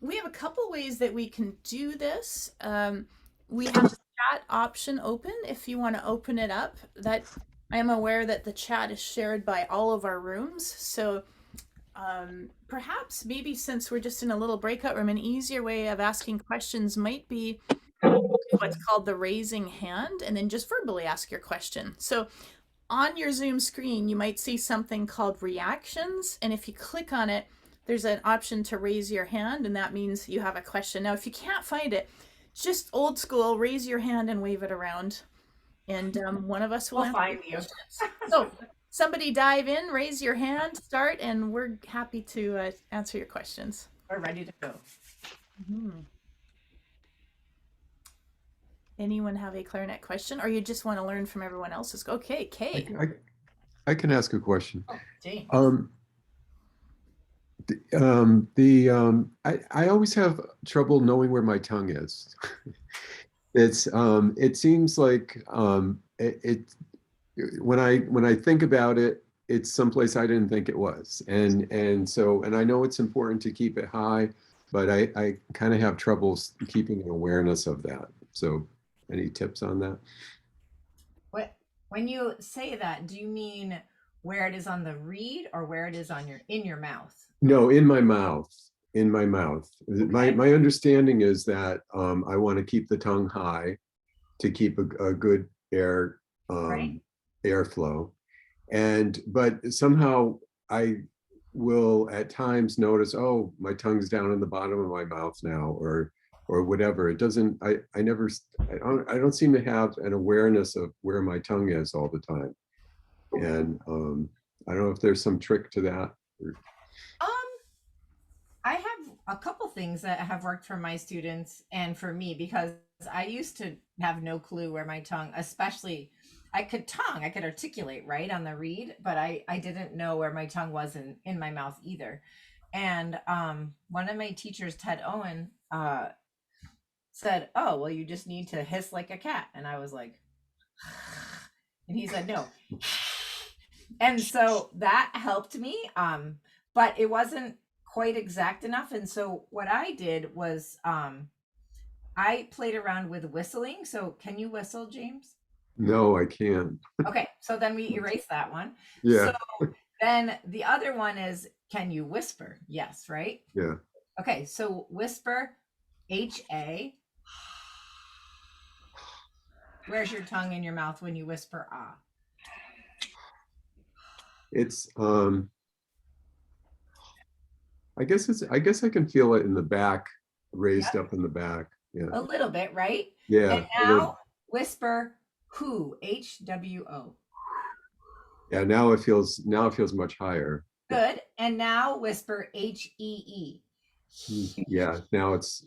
We have a couple ways that we can do this. We have the chat option open if you want to open it up. That I am aware that the chat is shared by all of our rooms. So perhaps maybe since we're just in a little breakout room, an easier way of asking questions might be what's called the raising hand and then just verbally ask your question. So on your Zoom screen, you might see something called reactions. And if you click on it, there's an option to raise your hand, and that means you have a question. Now, if you can't find it, just old school, raise your hand and wave it around. And one of us will We'll find you. So somebody dive in, raise your hand, start, and we're happy to answer your questions. We're ready to go. Anyone have a clarinet question, or you just want to learn from everyone else's? Okay, Kay. I can ask a question. Oh, James. I always have trouble knowing where my tongue is. It seems like when I think about it, it's someplace I didn't think it was, and I know it's important to keep it high, but I kind of have trouble keeping an awareness of that. So, any tips on that? When you say that, do you mean where it is on the reed or where it is on in your mouth? No, in my mouth. In my mouth. Okay. My understanding is that I want to keep the tongue high to keep a good airflow, but somehow I will at times notice, oh, my tongue's down in the bottom of my mouth now, or whatever. It doesn't. I don't seem to have an awareness of where my tongue is all the time, and I don't know if there's some trick to that. I have a couple things that have worked for my students and for me, because I used to have no clue where my tongue, especially I could articulate right on the reed, but I didn't know where my tongue was in my mouth either. And one of my teachers, Ted Owen, said, oh, well, you just need to hiss like a cat. And I was like, and he said, no. And so that helped me. But it wasn't quite exact enough. And so what I did was I played around with whistling. So can you whistle, James? No, I can't. Okay, so then we erase that one. Yeah. So then the other one is, can you whisper? Yes, right? Yeah. Okay, so whisper, H-A. Where's your tongue in your mouth when you whisper ah? It's I guess I can feel it in the back, raised up in the back. Yeah. A little bit, right? Yeah. And now whisper who, H-W-O. Yeah, now it feels much higher. Good. And now whisper H-E-E. Yeah, now it's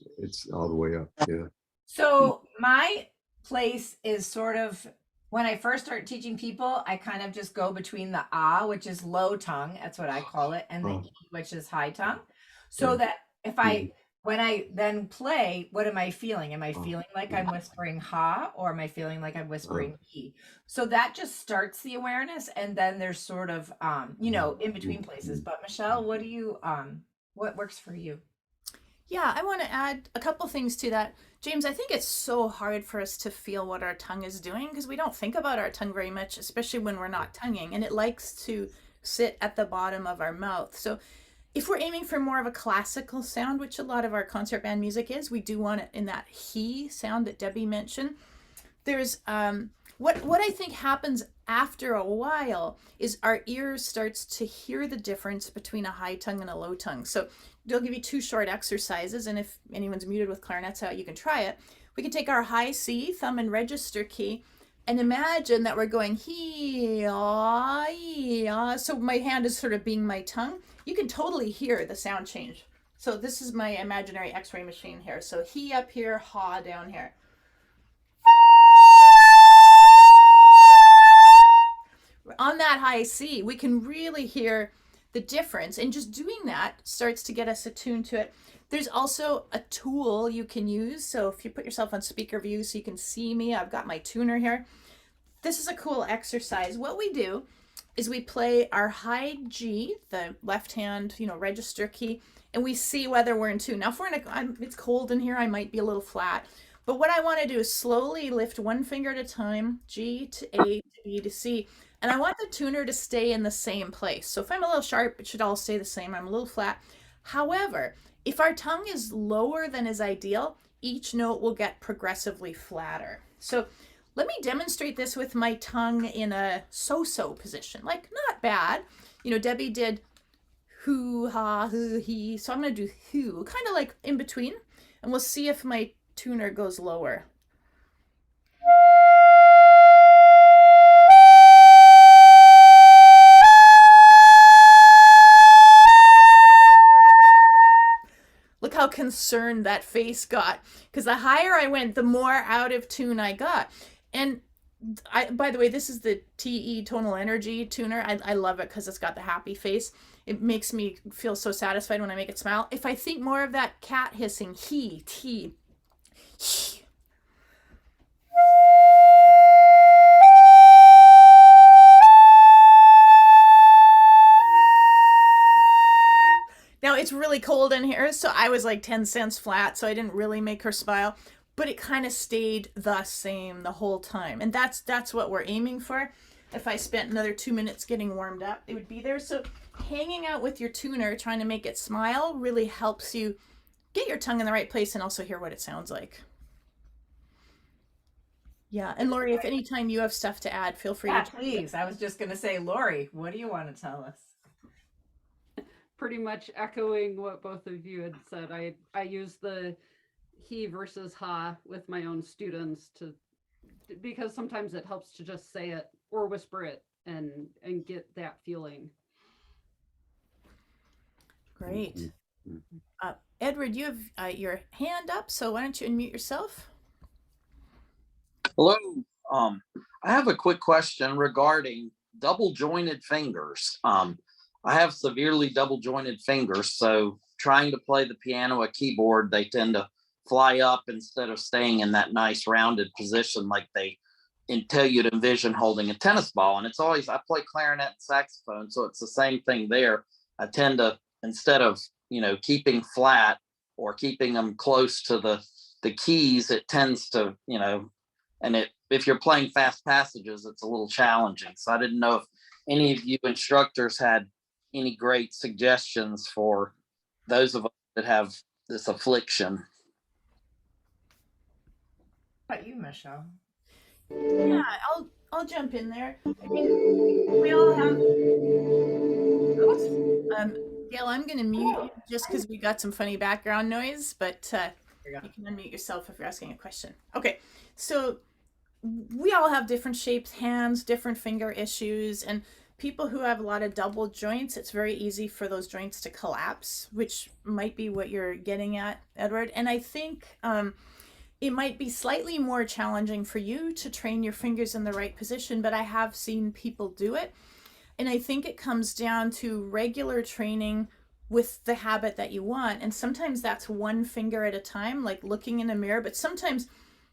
all the way up. Yeah. So my place is sort of, when I first start teaching people, I kind of just go between the ah, which is low tongue, that's what I call it, and the e, which is high tongue. So that if when I then play, what am I feeling? Am I feeling like I'm whispering ha, or am I feeling like I'm whispering e? So that just starts the awareness, and then there's sort of in between places. But Michelle, what do you what works for you? Yeah, I want to add a couple things to that. James, I think it's so hard for us to feel what our tongue is doing because we don't think about our tongue very much, especially when we're not tonguing, and it likes to sit at the bottom of our mouth. So if we're aiming for more of a classical sound, which a lot of our concert band music is, we do want it in that he sound that Debbie mentioned. There's what I think happens after a while is our ears starts to hear the difference between a high tongue and a low tongue. So they'll give you two short exercises, and if anyone's muted with clarinets out, you can try it. We can take our high C, thumb and register key, and imagine that we're going he, ah, ee, ah. So my hand is sort of being my tongue. You can totally hear the sound change. So this is my imaginary x-ray machine here. So he up here, ha down here. On that high C, we can really hear the difference, and just doing that starts to get us attuned to it. There's also a tool you can use. So if you put yourself on speaker view so you can see me, I've got my tuner here. This is a cool exercise. What we do is we play our high G, the left hand, register key, and we see whether we're in tune. Now, if we're it's cold in here, I might be a little flat. But what I want to do is slowly lift one finger at a time, G to A to B to C. And I want the tuner to stay in the same place. So if I'm a little sharp, it should all stay the same. I'm a little flat. However, if our tongue is lower than is ideal, each note will get progressively flatter. So let me demonstrate this with my tongue in a so-so position. Like, not bad. You know, Debbie did hoo, ha, hoo, he. So I'm going to do hoo, kind of like in between. And we'll see if my tuner goes lower. Look how concerned that face got, because the higher I went, the more out of tune I got. And by the way, this is the TE Tonal Energy tuner. I love it because it's got the happy face. It makes me feel so satisfied when I make it smile. If I think more of that cat hissing, he. Now it's really cold in here, so I was like 10 cents flat, so I didn't really make her smile, but it kind of stayed the same the whole time. And that's what we're aiming for. If I spent another 2 minutes getting warmed up, it would be there. So hanging out with your tuner, trying to make it smile, really helps you get your tongue in the right place and also hear what it sounds like. Yeah, and Lori, if anytime you have stuff to add, feel free to. Please. I was just going to say, Lori, what do you want to tell us? Pretty much echoing what both of you had said. I use the he versus ha with my own students because sometimes it helps to just say it or whisper it and get that feeling. Great. Edward, you have your hand up, so why don't you unmute yourself? Hello. I have a quick question regarding double jointed fingers. I have severely double jointed fingers, so trying to play the piano or keyboard, they tend to fly up instead of staying in that nice rounded position like they tell you to envision holding a tennis ball. And it's always, I play clarinet and saxophone, so it's the same thing there. I tend to, instead of, keeping flat or keeping them close to the keys, it tends to, and if you're playing fast passages, it's a little challenging. So I didn't know if any of you instructors had any great suggestions for those of us that have this affliction. How about you, Michelle? Yeah, I'll jump in there. I mean, we all have. Oops. Gail, I'm going to mute you just because we got some funny background noise, but you can unmute yourself if you're asking a question. Okay, so we all have different shaped hands, different finger issues, and people who have a lot of double joints, it's very easy for those joints to collapse, which might be what you're getting at, Edward. And I think it might be slightly more challenging for you to train your fingers in the right position, but I have seen people do it. And I think it comes down to regular training with the habit that you want. And sometimes that's one finger at a time, like looking in a mirror. But sometimes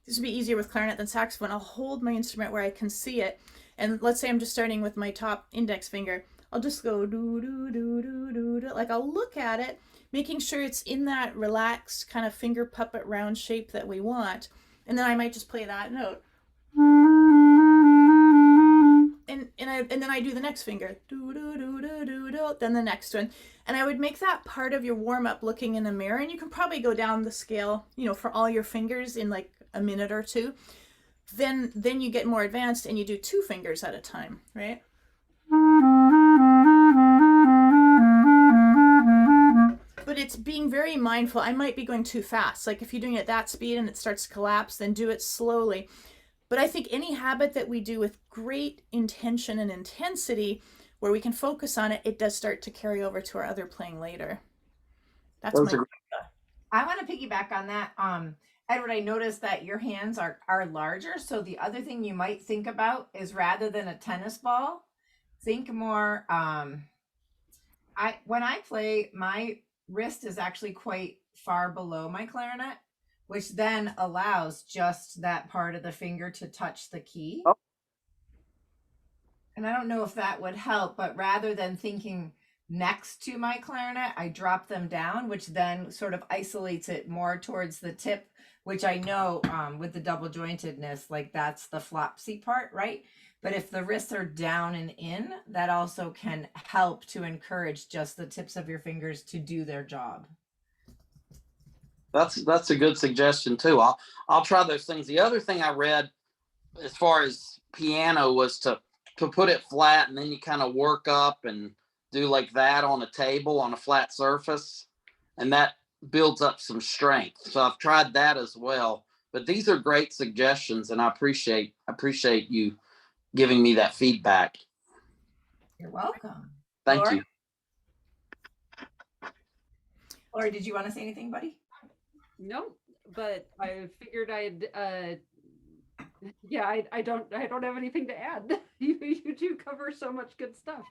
this would be easier with clarinet than saxophone. I'll hold my instrument where I can see it. And let's say I'm just starting with my top index finger. I'll just go do, do, do, do, do, do. Like I'll look at it, making sure it's in that relaxed kind of finger puppet round shape that we want. And then I might just play that note. And then I do the next finger, do, do, do, do, do, do, then the next one. And I would make that part of your warm-up looking in the mirror. And you can probably go down the scale, for all your fingers in like a minute or two. Then you get more advanced and you do 2 fingers at a time, right? But it's being very mindful. I might be going too fast. Like if you're doing it at that speed and it starts to collapse, then do it slowly. But I think any habit that we do with great intention and intensity, where we can focus on it, it does start to carry over to our other playing later. That's I want to piggyback on that. Edward, I noticed that your hands are larger. So the other thing you might think about is rather than a tennis ball, think more. When I play, my wrist is actually quite far below my clarinet, which then allows just that part of the finger to touch the key. Oh. And I don't know if that would help, but rather than thinking next to my clarinet, I drop them down, which then sort of isolates it more towards the tip, which I know with the double jointedness, like that's the flopsy part, right? But if the wrists are down and in, that also can help to encourage just the tips of your fingers to do their job. That's a good suggestion too. I'll try those things. The other thing I read as far as piano was to put it flat, and then you kind of work up and do like that on a table on a flat surface, and that builds up some strength. So I've tried that as well. But these are great suggestions, and I appreciate you giving me that feedback. You're welcome. Thank Lori? you. Lori, did you want to say anything, buddy? No, but I figured I don't have anything to add. You do cover so much good stuff,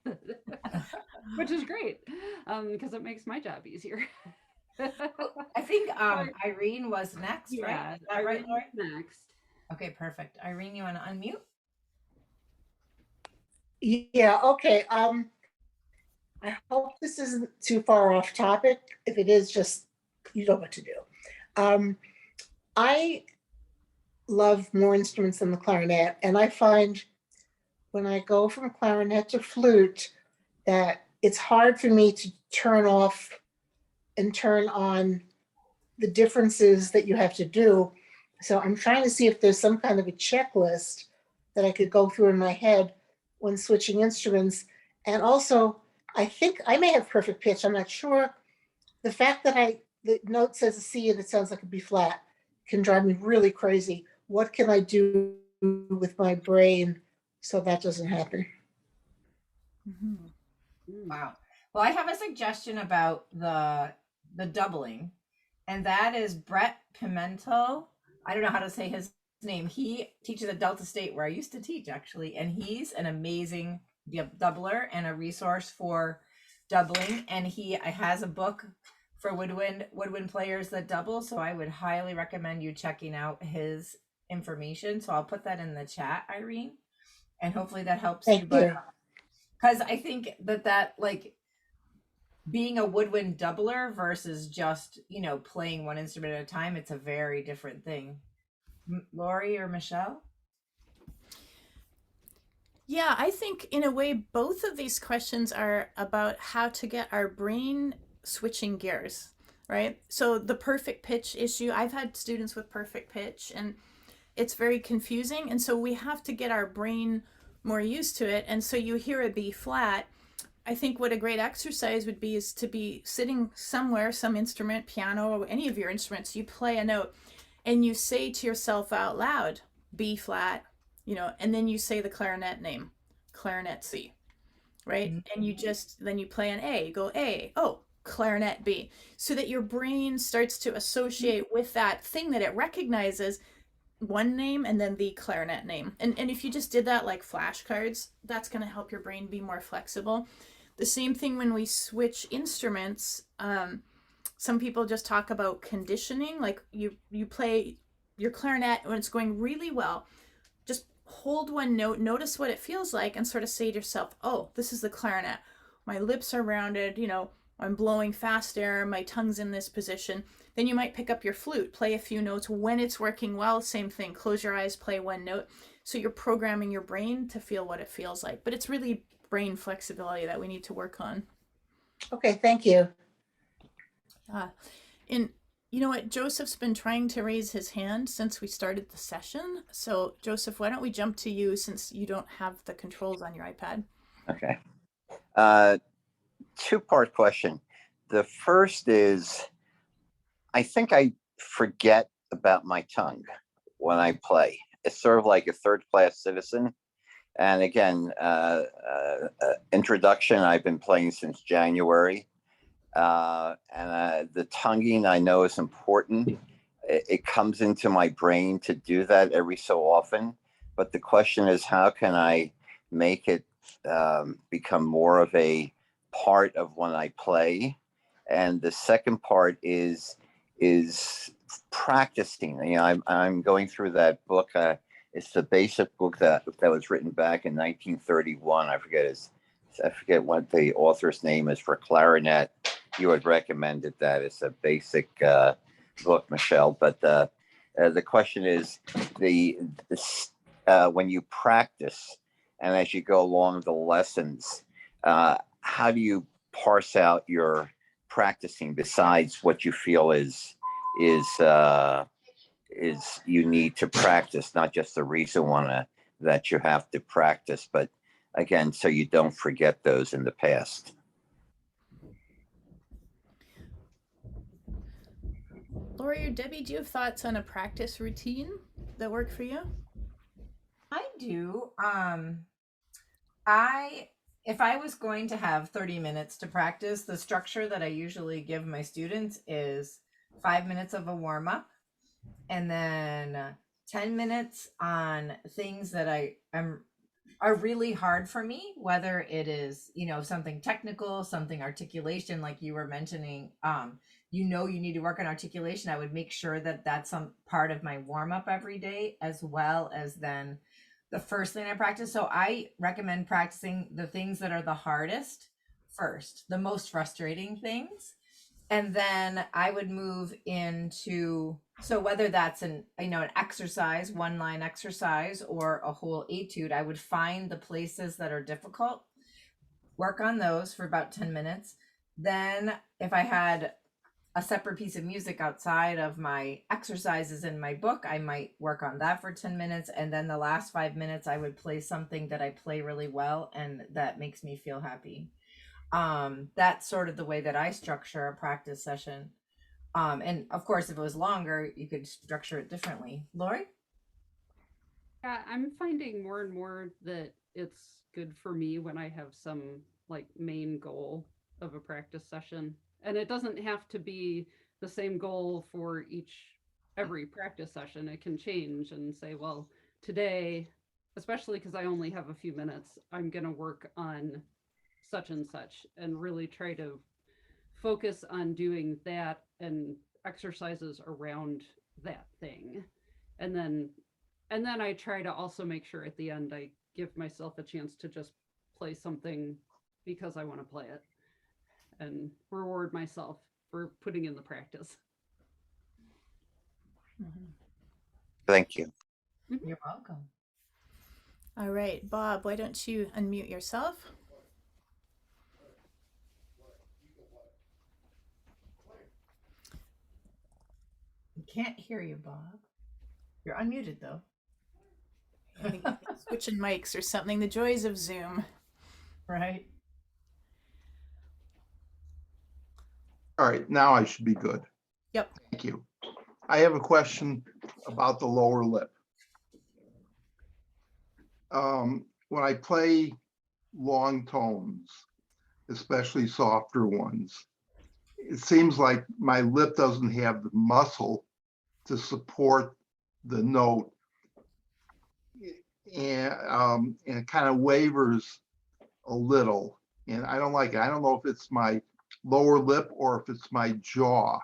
which is great, because it makes my job easier. I think Irene was next, right? Is that right, Lori? Next. Okay, perfect. Irene, you want to unmute? Yeah, okay. I hope this isn't too far off topic. If it is, just you know what to do. I love more instruments than the clarinet, and I find when I go from clarinet to flute that it's hard for me to turn off and turn on the differences that you have to do. So I'm trying to see if there's some kind of a checklist that I could go through in my head when switching instruments. And also, I think I may have perfect pitch, I'm not sure. The fact that the note says a C and it sounds like a B flat can drive me really crazy. What can I do with my brain so that doesn't happen? Mm-hmm. Wow. Well, I have a suggestion about the doubling, and that is Brett Pimento. I don't know how to say his name. He teaches at Delta State, where I used to teach, actually, and he's an amazing doubler and a resource for doubling. And he has a book for woodwind players that double. So I would highly recommend you checking out his information. So I'll put that in the chat, Irene, and hopefully that helps you. But because I think that like being a woodwind doubler versus just, playing one instrument at a time, it's a very different thing. Lori or Michelle? Yeah, I think in a way, both of these questions are about how to get our brain switching gears, right? So the perfect pitch issue, I've had students with perfect pitch and it's very confusing. And so we have to get our brain more used to it. And so you hear a B flat. I think what a great exercise would be is to be sitting somewhere, some instrument, piano, or any of your instruments, you play a note and you say to yourself out loud, B flat, and then you say the clarinet name, clarinet C, right? Mm-hmm. And then you play an A, go A, oh, clarinet B, so that your brain starts to associate with that thing that it recognizes, one name and then the clarinet name. And if you just did that like flashcards, that's going to help your brain be more flexible. The same thing when we switch instruments. Some people just talk about conditioning, like you play your clarinet when it's going really well. Just hold one note, notice what it feels like, and sort of say to yourself, oh, this is the clarinet. My lips are rounded, I'm blowing fast air, my tongue's in this position. Then you might pick up your flute, play a few notes. When it's working well, same thing, close your eyes, play one note. So you're programming your brain to feel what it feels like. But it's really brain flexibility that we need to work on. Okay, thank you. And you know what? Joseph's been trying to raise his hand since we started the session. So Joseph, why don't we jump to you since you don't have the controls on your iPad? Okay. Two-part question. The first is, I think I forget about my tongue when I play. It's sort of like a third-class citizen. And again, introduction, I've been playing since January. And the tonguing I know is important. It comes into my brain to do that every so often. But the question is, how can I make it become more of a part of when I play? And the second part is practicing. I'm going through that book. It's the basic book that was written back in 1931. I forget, it's I forget what the author's name is for clarinet. You had recommended that. It's a basic book, Michelle. But the question is when you practice and as you go along the lessons, how do you parse out your practicing besides what you feel is you need to practice, not just the reason that you have to practice, but again, so you don't forget those in the past. Lori or Debbie, do you have thoughts on a practice routine that work for you? I do. If I was going to have 30 minutes to practice, the structure that I usually give my students is 5 minutes of a warm up, and then 10 minutes on things that are really hard for me, whether it is, something technical, something articulation, like you were mentioning. You need to work on articulation. I would make sure that that's some part of my warm up every day, as well as then the first thing I practice. So I recommend practicing the things that are the hardest first, the most frustrating things. And then I would move into, so whether that's an exercise, one line exercise, or a whole etude, I would find the places that are difficult, work on those for about 10 minutes. Then if I had a separate piece of music outside of my exercises in my book, I might work on that for 10 minutes. And then the last 5 minutes, I would play something that I play really well and that makes me feel happy. That's sort of the way that I structure a practice session. And of course, if it was longer, you could structure it differently. Lori? Yeah, I'm finding more and more that it's good for me when I have some main goal of a practice session. And it doesn't have to be the same goal for every practice session. It can change and say, well, today, especially because I only have a few minutes, I'm going to work on such and such and really try to focus on doing that and exercises around that thing. And then I try to also make sure at the end I give myself a chance to just play something because I want to play it and reward myself for putting in the practice. Thank you. You're welcome. All right, Bob, why don't you unmute yourself? I can't hear you, Bob. You're unmuted though. I think switching mics or something. The joys of Zoom. Right. All right, now I should be good. Yep. Thank you. I have a question about the lower lip. When I play long tones, especially softer ones, it seems like my lip doesn't have the muscle to support the note, and it kind of wavers a little, and I don't like it. I don't know if it's my lower lip or if it's my jaw.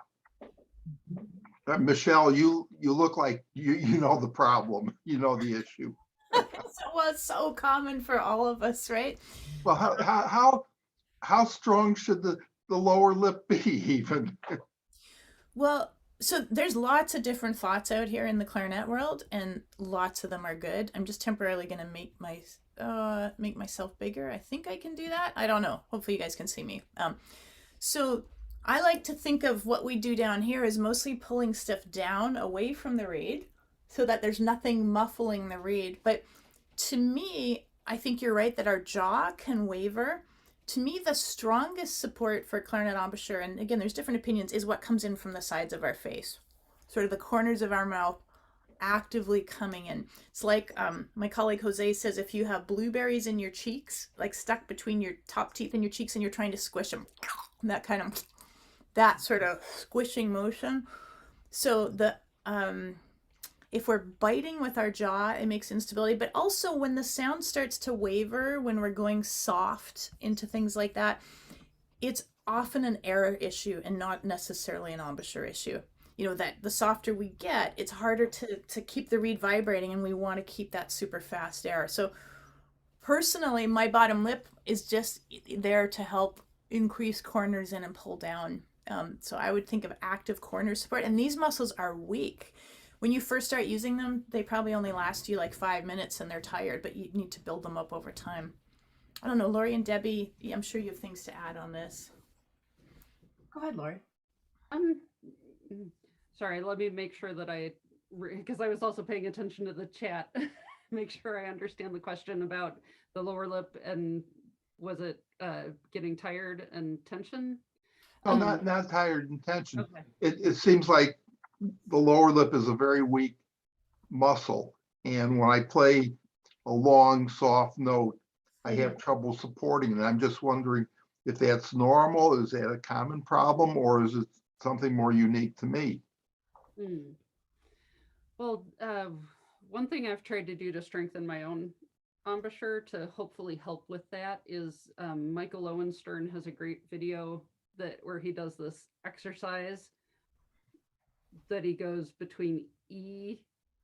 Michelle, you look like you know the problem, you know the issue. Well, it's so common for all of us, right? Well, how strong should the lower lip be even? Well, so there's lots of different thoughts out here in the clarinet world, and lots of them are good. I'm just temporarily going to make myself bigger. I think I can do that. I don't know. Hopefully you guys can see me. So I like to think of what we do down here as mostly pulling stuff down away from the reed so that there's nothing muffling the reed. But to me, I think you're right that our jaw can waver. To me, the strongest support for clarinet embouchure, and again, there's different opinions, is what comes in from the sides of our face, sort of the corners of our mouth actively coming in. It's like my colleague Jose says, if you have blueberries in your cheeks, like stuck between your top teeth and your cheeks, and you're trying to squish them, that sort of squishing motion. So if we're biting with our jaw, it makes instability. But also when the sound starts to waver, when we're going soft into things like that, it's often an error issue and not necessarily an embouchure issue. That the softer we get, it's harder to keep the reed vibrating, and we want to keep that super fast air. So Personally, my bottom lip is just there to help increase corners in and pull down. So I would think of active corner support, and these muscles are weak. When you first start using them, they probably only last you like 5 minutes and they're tired, but you need to build them up over time. I don't know, Lori and Debbie, I'm sure you have things to add on this. Go ahead, Lori. Um, sorry, let me make sure that because I was also paying attention to the chat, make sure I understand the question about the lower lip and was it getting tired and tension? No, not tired and tension. Okay. It seems like the lower lip is a very weak muscle. And when I play a long, soft note, I have trouble supporting it. I'm just wondering if that's normal. Is that a common problem, or is it something more unique to me? Well, one thing I've tried to do to strengthen my own embouchure to hopefully help with that is Michael Lowenstern has a great video where he does this exercise that he goes between E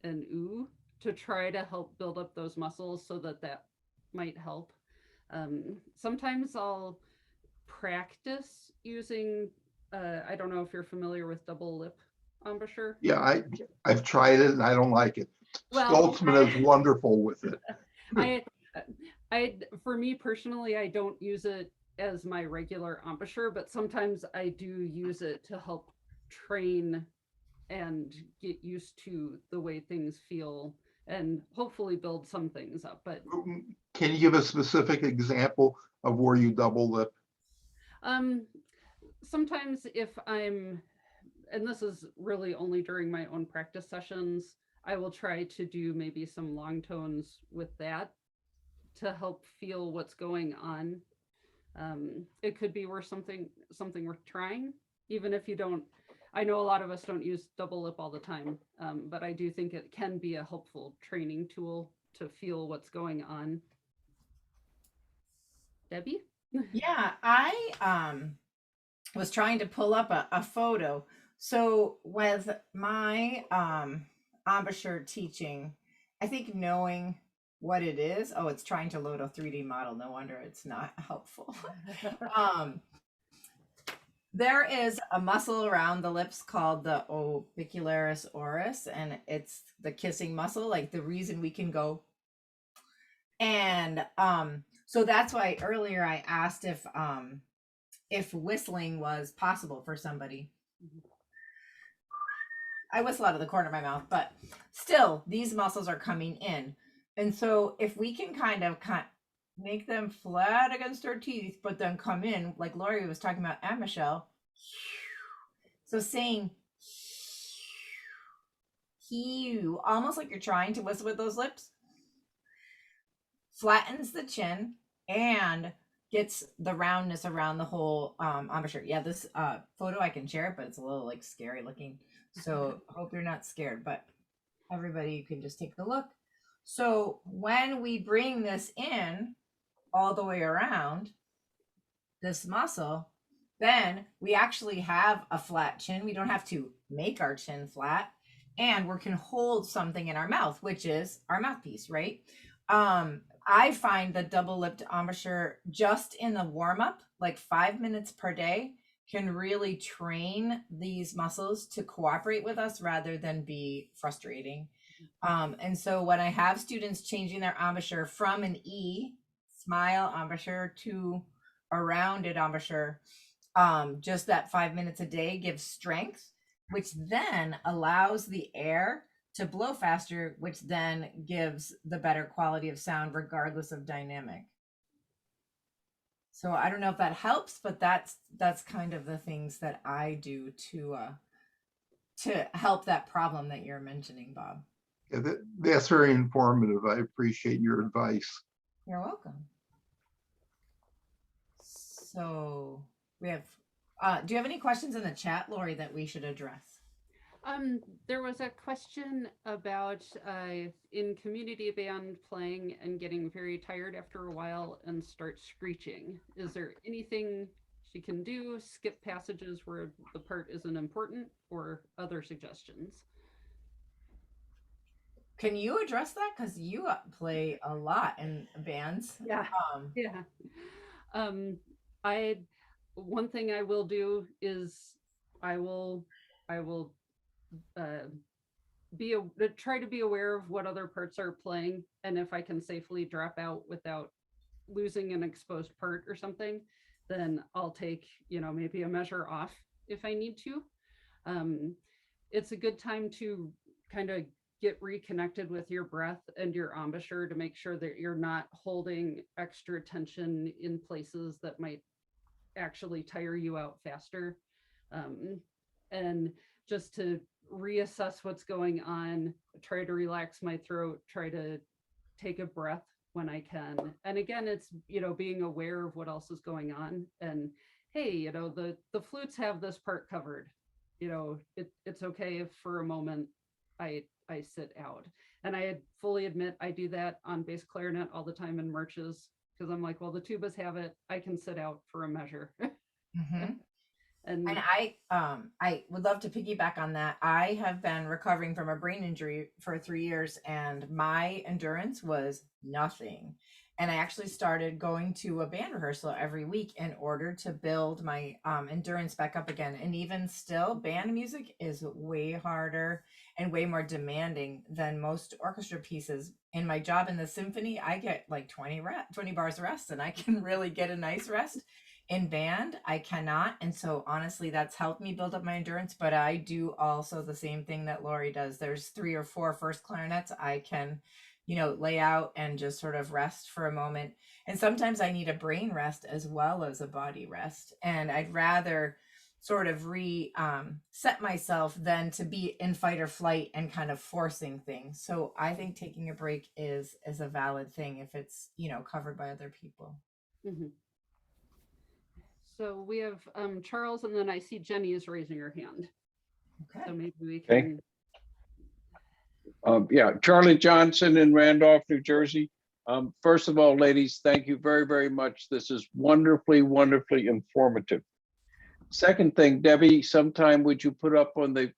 and U to try to help build up those muscles so that might help. Sometimes I'll practice using, I don't know if you're familiar with double lip embouchure. Yeah, I've tried it and I don't like it. Well, Stoltzman is wonderful with it. For me personally, I don't use it as my regular embouchure, but sometimes I do use it to help train and get used to the way things feel and hopefully build some things up. But can you give a specific example of where you double lip? Sometimes if I'm, and this is really only during my own practice sessions, I will try to do maybe some long tones with that to help feel what's going on. It could be worth something worth trying, even if you don't. I know a lot of us don't use double lip all the time, but I do think it can be a helpful training tool to feel what's going on. Debbie? Yeah, I was trying to pull up a photo. So with my embouchure teaching, I think knowing what it is, oh, it's trying to load a 3D model. No wonder it's not helpful. There is a muscle around the lips called the orbicularis oris, and it's the kissing muscle, like the reason we can go. And so that's why earlier I asked if whistling was possible for somebody. I whistle out of the corner of my mouth, but still these muscles are coming in. And so if we can kind of make them flat against our teeth, but then come in, like Lori was talking about, and Michelle. So saying "hew," almost like you're trying to whistle with those lips, flattens the chin and gets the roundness around the whole embouchure. Yeah, this photo I can share it, but it's a little like scary looking. So hope you're not scared, but everybody can just take a look. So when we bring this in all the way around this muscle, then we actually have a flat chin. We don't have to make our chin flat, and we can hold something in our mouth, which is our mouthpiece, right? I find the double-lipped embouchure just in the warm-up, like 5 minutes per day, can really train these muscles to cooperate with us rather than be frustrating. And so when I have students changing their embouchure from an E, smile embouchure, to a rounded embouchure, just that 5 minutes a day gives strength, which then allows the air to blow faster, which then gives the better quality of sound regardless of dynamic. So I don't know if that helps, but that's kind of the things that I do to help that problem that you're mentioning, Bob. Yeah, that's very informative. I appreciate your advice. You're welcome. So we have, do you have any questions in the chat, Lori, that we should address? There was a question about in community band playing and getting very tired after a while and start screeching. Is there anything she can do? Skip passages where the part isn't important, or other suggestions? Can you address that? Because you play a lot in bands. Yeah. Um, Yeah. I one thing I will do is I will uh, try to be aware of what other parts are playing, and if I can safely drop out without losing an exposed part or something, then I'll take, maybe a measure off if I need to. Um, it's a good time to kind of get reconnected with your breath and your embouchure to make sure that you're not holding extra tension in places that might actually tire you out faster. And just to reassess what's going on, try to relax my throat, try to take a breath when I can. And again, it's, being aware of what else is going on. And hey, the flutes have this part covered. It's okay if for a moment I sit out. And I fully admit I do that on bass clarinet all the time in marches, because I'm like, well, the tubas have it. I can sit out for a measure. mhm. And And I would love to piggyback on that. I have been recovering from a brain injury for 3 years, and my endurance was nothing. And I actually started going to a band rehearsal every week in order to build my endurance back up again. And even still, band music is way harder and way more demanding than most orchestra pieces. In my job in the symphony, I get like 20 bars rest, and I can really get a nice rest. In band, I cannot. And so honestly, that's helped me build up my endurance. But I do also the same thing that Lori does. There's 3 or 4 first clarinets I can, lay out and just sort of rest for a moment. And sometimes I need a brain rest as well as a body rest. And I'd rather sort of set myself than to be in fight or flight and kind of forcing things. So I think taking a break is a valid thing if it's, covered by other people. mhm. So we have Charles, and then I see Jenny is raising her hand. Okay. So maybe we Okay. can. Yeah, Charlie Johnson in Randolph, New Jersey. First of all, ladies, thank you very, very much. This is wonderfully, wonderfully informative. Second thing, Debbie, sometime would you put up on the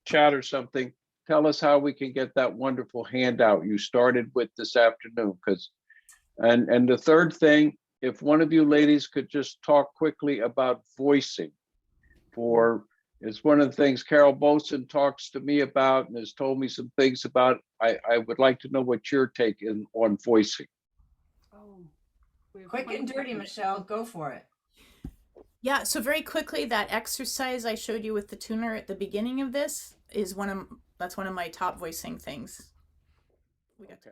chat or something? Tell us how we can get that wonderful handout you started with this afternoon. And the third thing, if one of you ladies could just talk quickly about voicing. It's one of the things Carol Boson talks to me about and has told me some things about. I would like to know what your take on voicing. Oh, we have Quick 20 and dirty, seconds. Michelle, go for it. Yeah, so very quickly, that exercise I showed you with the tuner at the beginning of this is one of my top voicing things. We got